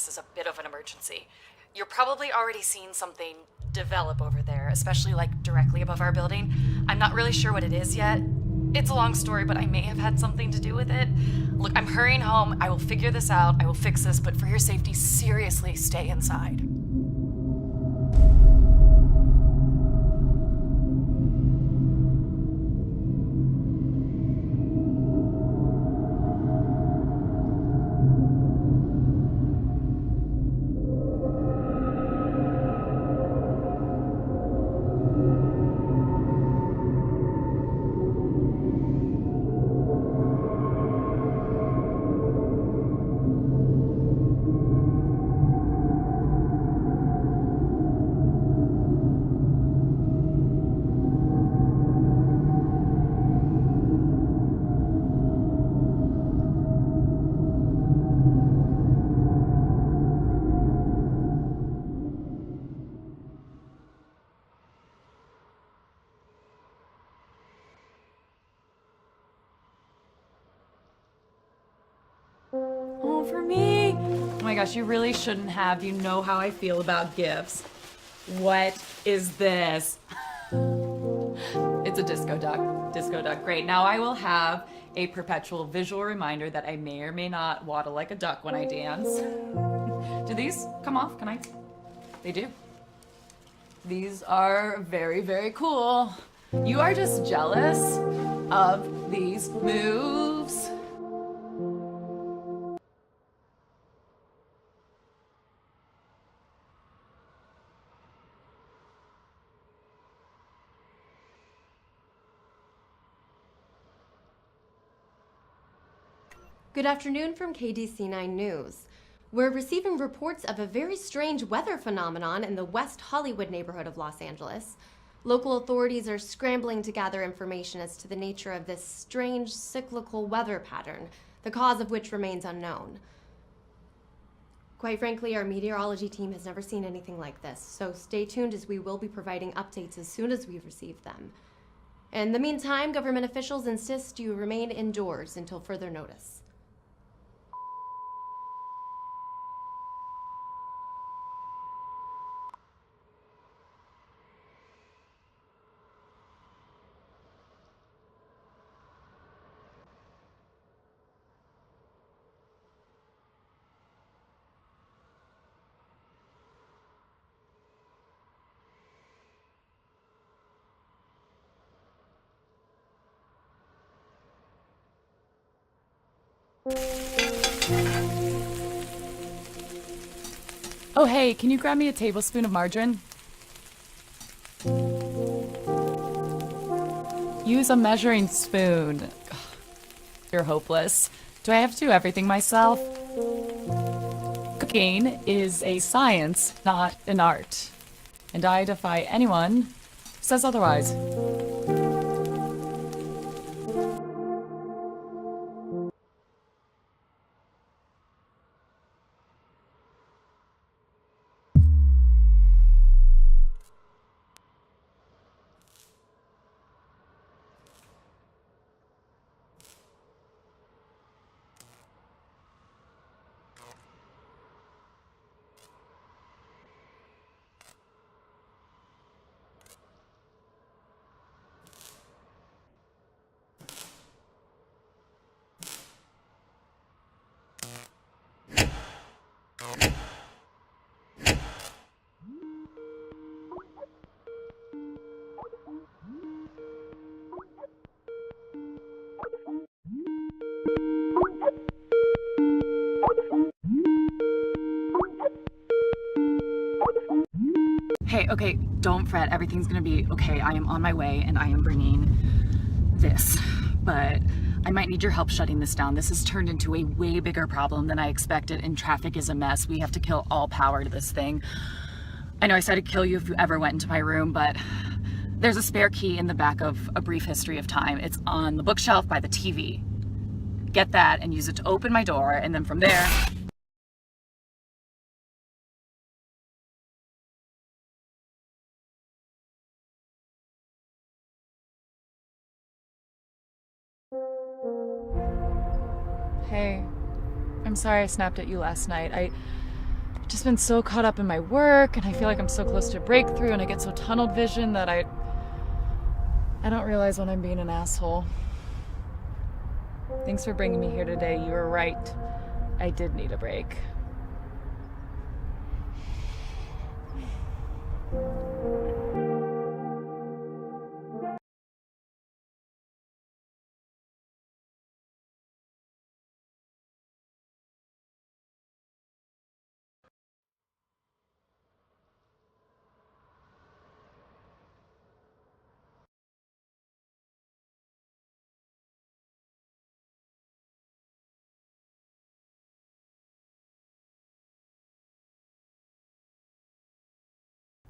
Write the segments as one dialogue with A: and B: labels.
A: this is a bit of an emergency. You're probably already seen something develop over there, especially like directly above our building. I'm not really sure what it is yet. It's a long story, but I may have had something to do with it. Look, I'm hurrying home. I will figure this out. I will fix this, but for your safety, seriously, stay inside.
B: Oh, for me? Oh my gosh, you really shouldn't have. You know how I feel about gifts. What is this? It's a disco duck. Disco duck. Great. Now I will have a perpetual visual reminder that I may or may not waddle like a duck when I dance. Do these come off? Can I? They do. These are very, very cool. You are just jealous of these moves.
C: Good afternoon from KDC9 News. We're receiving reports of a very strange weather phenomenon in the West Hollywood neighborhood of Los Angeles. Local authorities are scrambling to gather information as to the nature of this strange cyclical weather pattern, the cause of which remains unknown. Quite frankly, our meteorology team has never seen anything like this, so stay tuned as we will be providing updates as soon as we receive them. In the meantime, government officials insist you remain indoors until further notice.
B: Oh, hey, can you grab me a tablespoon of margarine? Use a measuring spoon. Ugh, you're hopeless. Do I have to do everything myself? Cooking is a science, not an art. And I defy anyone who says otherwise. Hey, okay, don't fret. Everything's gonna be okay. I am on my way and I am bringing this, but I might need your help shutting this down. This has turned into a way bigger problem than I expected, and traffic is a mess. We have to kill all power to this thing. I know I said I'd kill you if you ever went into my room, but there's a spare key in the back of A Brief History of Time. It's on the bookshelf by the TV. Get that and use it to open my door, and then from there... Hey, I'm sorry I snapped at you last night. just been so caught up in my work, and I feel like I'm so close to a breakthrough, and I get so tunnel vision that I don't realize when I'm being an asshole. Thanks for bringing me here today. You were right. I did need a break.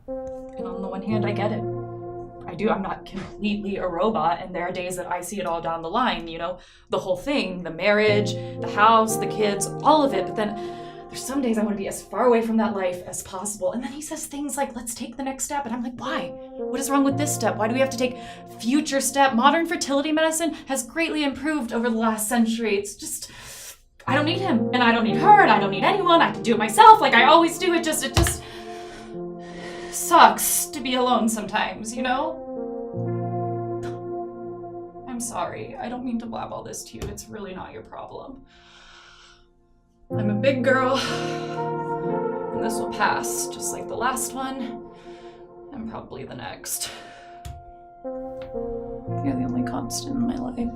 B: And on the one hand, I get it. I do. I'm not completely a robot, and there are days that I see it all down the line, you know, the whole thing, the marriage, the house, the kids, all of it. But then there's some days I want to be as far away from that life as possible. And then he says things like, let's take the next step. And I'm like, why? What is wrong with this step? Why do we have to take future step? Modern fertility medicine has greatly improved over the last century. It's just, I don't need him, and I don't need her, and I don't need anyone. I can do it myself like I always do. It just sucks to be alone sometimes, you know? I'm sorry. I don't mean to blab all this to you. It's really not your problem. I'm a big girl, and this will pass, just like the last one, and probably the next. You're the only constant in my life.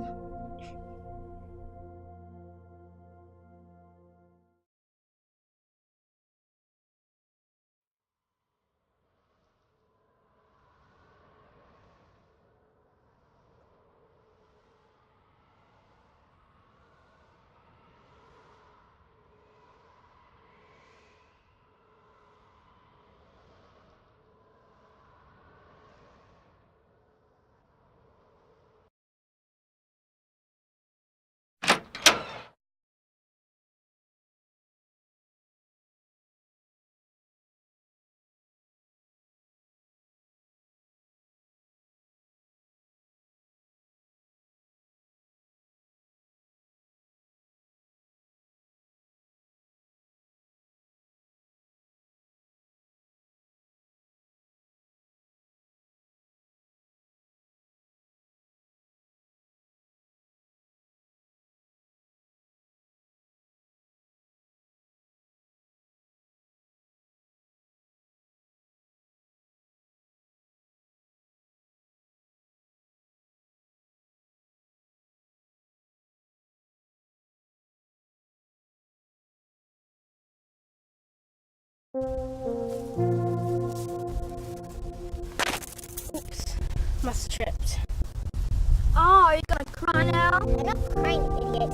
D: Oops, must have tripped. Oh, are you gonna cry now? I'm not crying, idiot.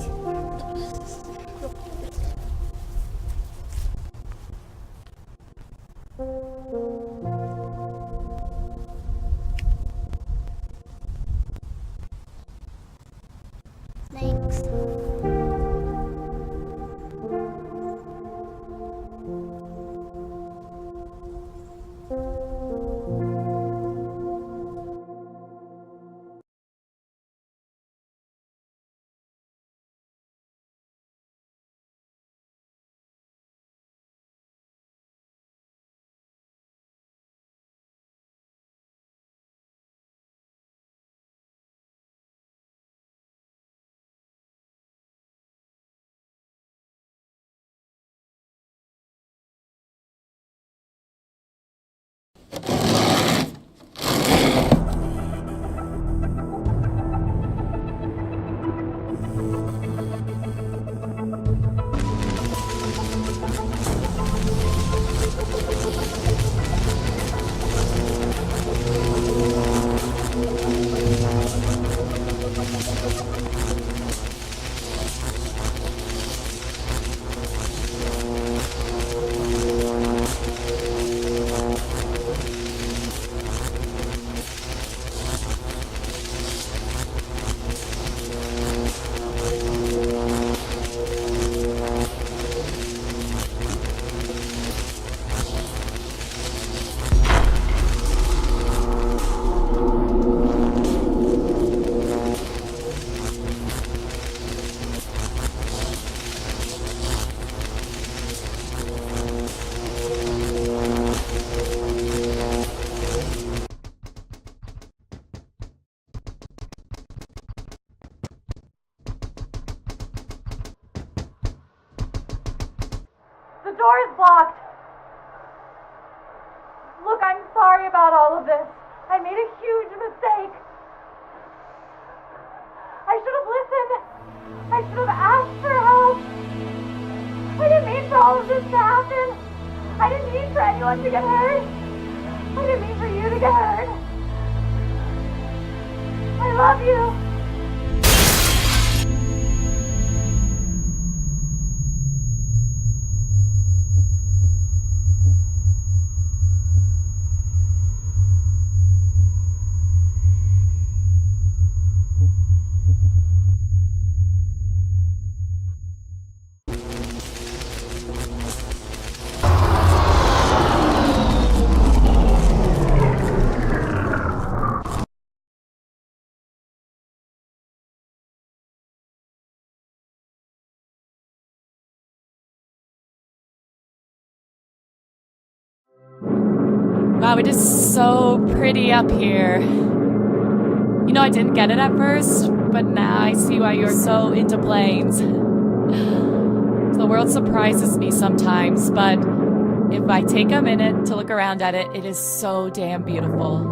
A: Look, I'm sorry about all of this. I made a huge mistake. I should have listened. I should have asked for help. I didn't mean for all of this to happen. I didn't mean for anyone to get hurt. I didn't mean for you to get hurt. I love you.
B: Wow, it is so pretty up here. You know, I didn't get it at first, but now I see why you're so into planes. The world surprises me sometimes, but if I take a minute to look around at it, it is so damn beautiful.